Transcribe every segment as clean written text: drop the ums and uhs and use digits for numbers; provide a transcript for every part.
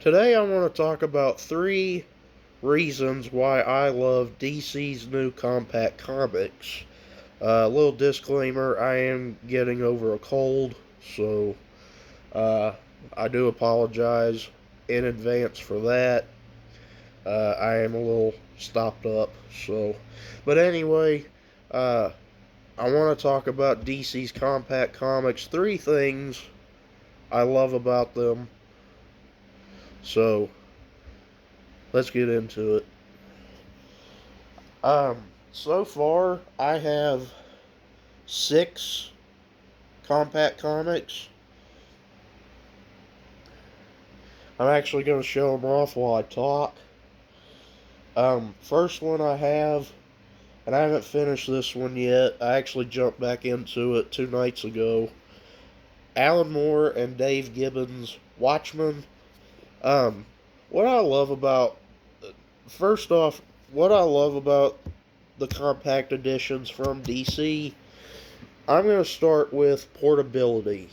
Today I want to talk about 3 reasons why I love DC's new compact comics. A little disclaimer, I am getting over a cold, so uh, I do apologize in advance for that. I am a little stopped up, so. But anyway, uh, I want to talk about DC's compact comics. 3 things I love about them. So, let's get into it. So far, I have 6 compact comics. I'm actually going to show them off while I talk. First one I have, and I haven't finished this one yet. I actually jumped back into it 2 nights ago. Alan Moore and Dave Gibbons' Watchmen. Um, what I love about, first off, what I love about the compact editions from DC, I'm going to start with portability.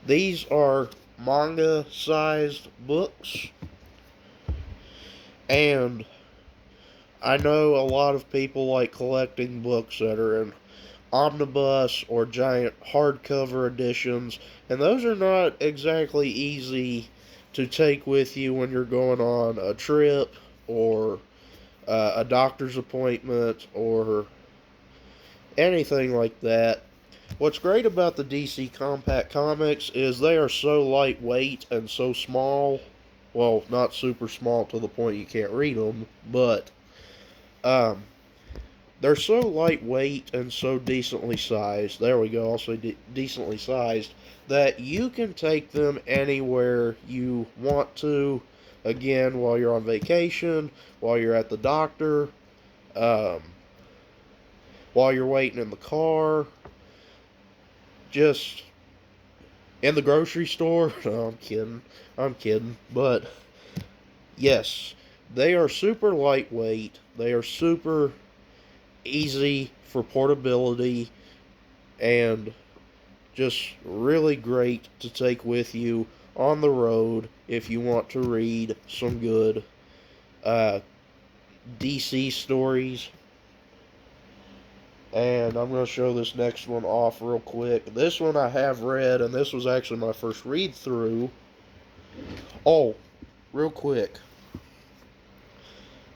These are manga sized books, and I know a lot of people like collecting books that are in omnibus or giant hardcover editions, and those are not exactly easy to take with you when you're going on a trip or a doctor's appointment or anything like that. What's great about the DC Compact Comics is they are so lightweight and so small. Well, not super small to the point you can't read them, but um, they're so lightweight and so decently sized. There we go, also decently sized, that you can take them anywhere you want to. Again, while you're on vacation, while you're at the doctor, um, while you're waiting in the car, just in the grocery store. No, I'm kidding. I'm kidding. But yes, they are super lightweight. They are super easy for portability and just really great to take with you on the road if you want to read some good uh, DC stories. And I'm going to show this next one off real quick. This one I have read, and this was actually my first read through. Oh, real quick.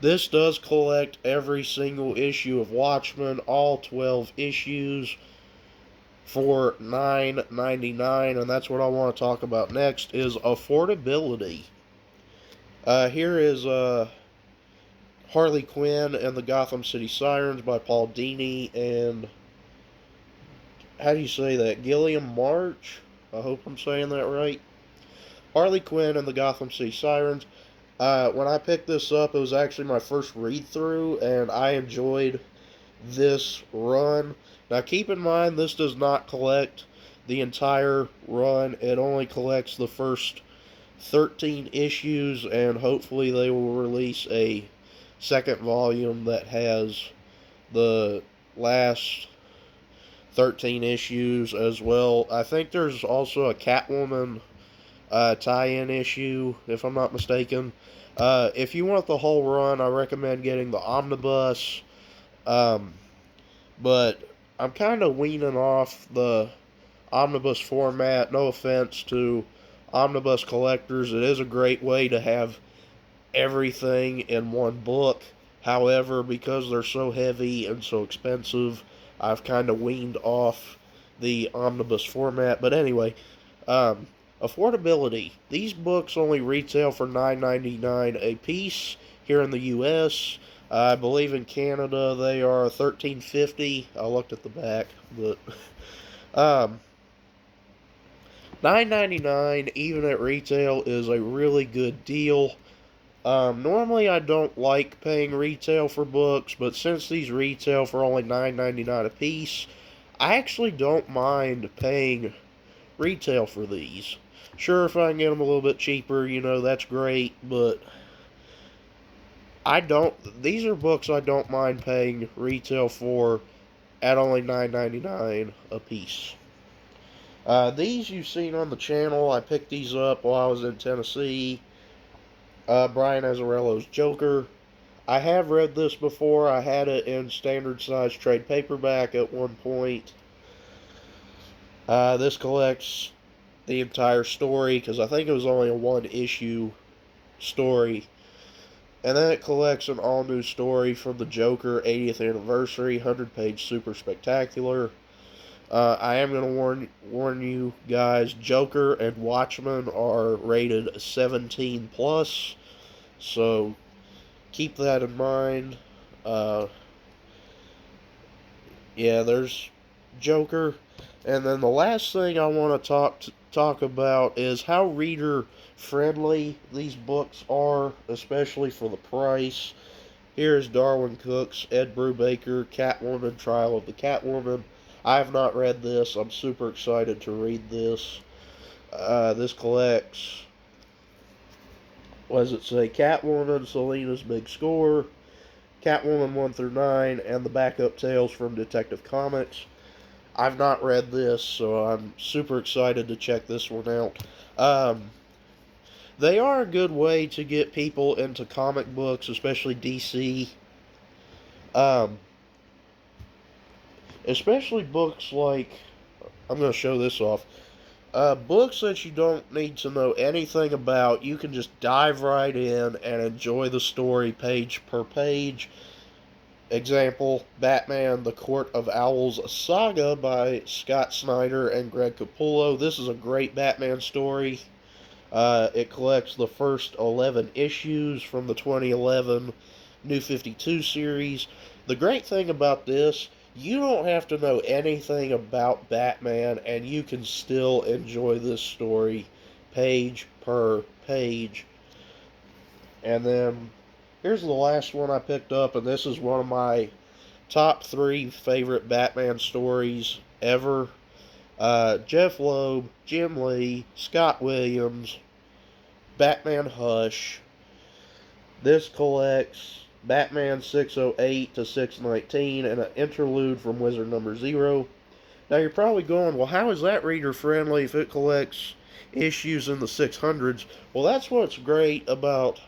This does collect every single issue of Watchmen, all 12 issues, for $9.99, and that's what I want to talk about next, is affordability. Here is Harley Quinn and the Gotham City Sirens by Paul Dini and, how do you say that, Gilliam March? I hope I'm saying that right. Harley Quinn and the Gotham City Sirens. When I picked this up, it was actually my first read through, and I enjoyed this run. Now, keep in mind, this does not collect the entire run, it only collects the first 13 issues, and hopefully, they will release a second volume that has the last 13 issues as well. I think there's also a Catwoman tie-in issue, if I'm not mistaken. If you want the whole run, I recommend getting the omnibus. But I'm kind of weaning off the omnibus format. No offense to omnibus collectors, it is a great way to have everything in one book. However, because they're so heavy and so expensive, I've kind of weaned off the omnibus format. But anyway, um, affordability. These books only retail for $9.99 a piece here in the U.S. I believe in Canada they are $13.50. I looked at the back, but um, $9.99 even at retail is a really good deal. Normally I don't like paying retail for books, but since these retail for only $9.99 a piece, I actually don't mind paying retail for these. Sure, if I can get them a little bit cheaper, that's great, but these are books I don't mind paying retail for at only $9.99 a piece. These you've seen on the channel. I picked these up while I was in Tennessee. Brian Azzarello's Joker. I have read this before. I had it in standard size trade paperback at one point. This collects the entire story because I think it was only a one issue story. And then it collects an all new story from the Joker 80th anniversary, 100-page super spectacular. I am going to warn you guys, Joker and Watchmen are rated 17 plus, so keep that in mind. Yeah, there's Joker, and then the last thing I want to talk about is how reader friendly these books are, especially for the price. Here's Darwin Cook's Ed Brubaker Catwoman Trial of the Catwoman. I have not read this. I'm super excited to read this. This collects, what does it say? Catwoman, Selena's Big Score, Catwoman 1 through 9, and the backup tales from Detective Comics. I've not read this, so I'm super excited to check this one out. They are a good way to get people into comic books, especially DC. Especially books like, I'm going to show this off. Books that you don't need to know anything about, you can just dive right in and enjoy the story page per page. Example, Batman, The Court of Owls Saga by Scott Snyder and Greg Capullo. This is a great Batman story. It collects the first 11 issues from the 2011 New 52 series. The great thing about this, you don't have to know anything about Batman, and you can still enjoy this story page per page. And then, here's the last one I picked up, and this is one of my top 3 favorite Batman stories ever. Jeff Loeb, Jim Lee, Scott Williams, Batman Hush. This collects Batman 608 to 619 and an interlude from Wizard Number 0. Now you're probably going, well, how is that reader friendly if it collects issues in the 600s? Well, that's what's great about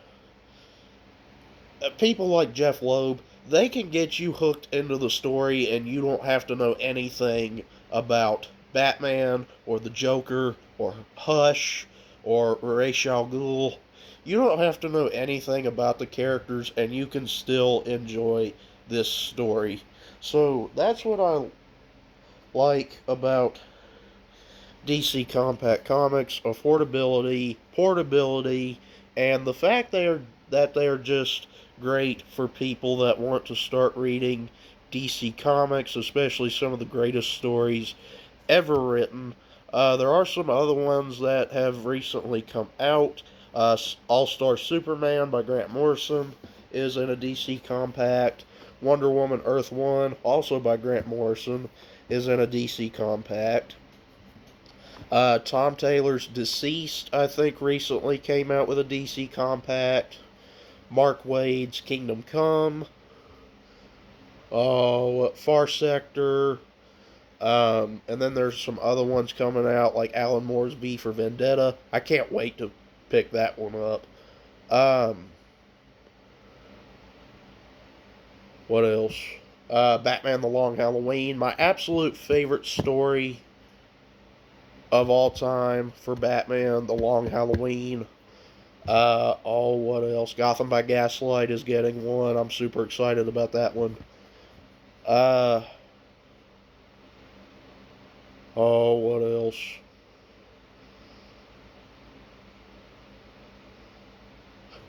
people like Jeff Loeb. They can get you hooked into the story, and you don't have to know anything about Batman or the Joker or Hush or Ra's al Ghul. You don't have to know anything about the characters, and you can still enjoy this story. So that's what I like about DC Compact Comics: affordability, portability, and the fact that they are just great for people that want to start reading DC Comics, especially some of the greatest stories ever written. There are some other ones that have recently come out. All-Star Superman by Grant Morrison is in a DC Compact. Wonder Woman Earth 1, also by Grant Morrison, is in a DC Compact. Tom Taylor's Deceased, I think, recently came out with a DC Compact. Mark Waid's Kingdom Come. Far Sector. And then there's some other ones coming out, like Alan Moore's V for Vendetta. I can't wait to pick that one up. What else? Batman The Long Halloween. My absolute favorite story of all time for Batman, The Long Halloween. What else? Gotham by Gaslight is getting one. I'm super excited about that one. What else?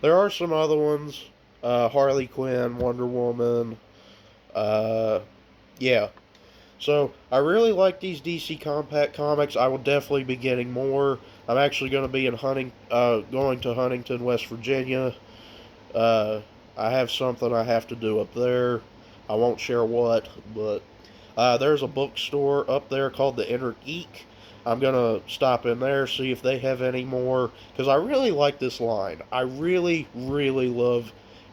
There are some other ones. Harley Quinn, Wonder Woman. Yeah. So, I really like these DC Compact comics. I will definitely be getting more. I'm actually going to be going to Huntington, West Virginia. I have something I have to do up there. I won't share what, but there's a bookstore up there called the Inner Geek. I'm going to stop in there, see if they have any more, because I really like this line. I really, really love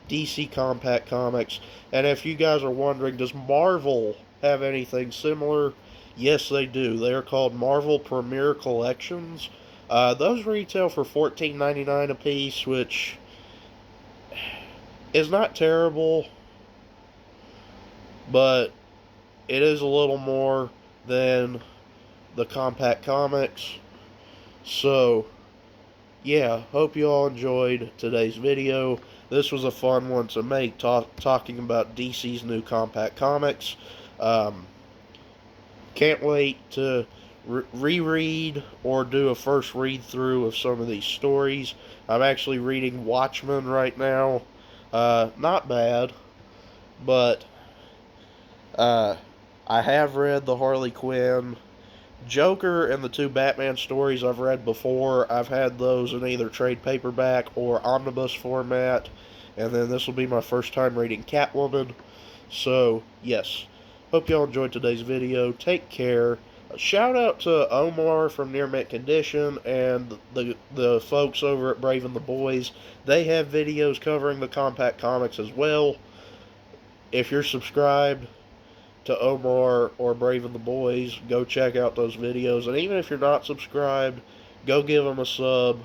DC Compact Comics. And if you guys are wondering, does Marvel have anything similar? Yes, they do. They are called Marvel Premier Collections. Those retail for $14.99 a piece, which is not terrible, but it is a little more than the compact comics. So, yeah, hope you all enjoyed today's video. This was a fun one to make, talking about DC's new compact comics. Um, can't wait to reread or do a first read through of some of these stories. I'm actually reading Watchmen right now. Not bad, but uh, I have read the Harley Quinn, Joker, and the two Batman stories I've read before. I've had those in either trade paperback or omnibus format, and then this will be my first time reading Catwoman. So, yes. Hope y'all enjoyed today's video. Take care. A shout out to Omar from Near Mint Condition and the folks over at Brave and the Boys. They have videos covering the compact comics as well. If you're subscribed to Omar or Brave and the Boys, go check out those videos. And even if you're not subscribed, go give them a sub.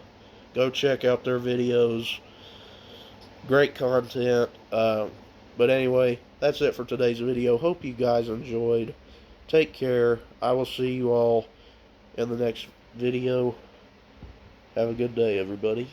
Go check out their videos. Great content. But anyway, that's it for today's video. Hope you guys enjoyed. Take care. I will see you all in the next video. Have a good day, everybody.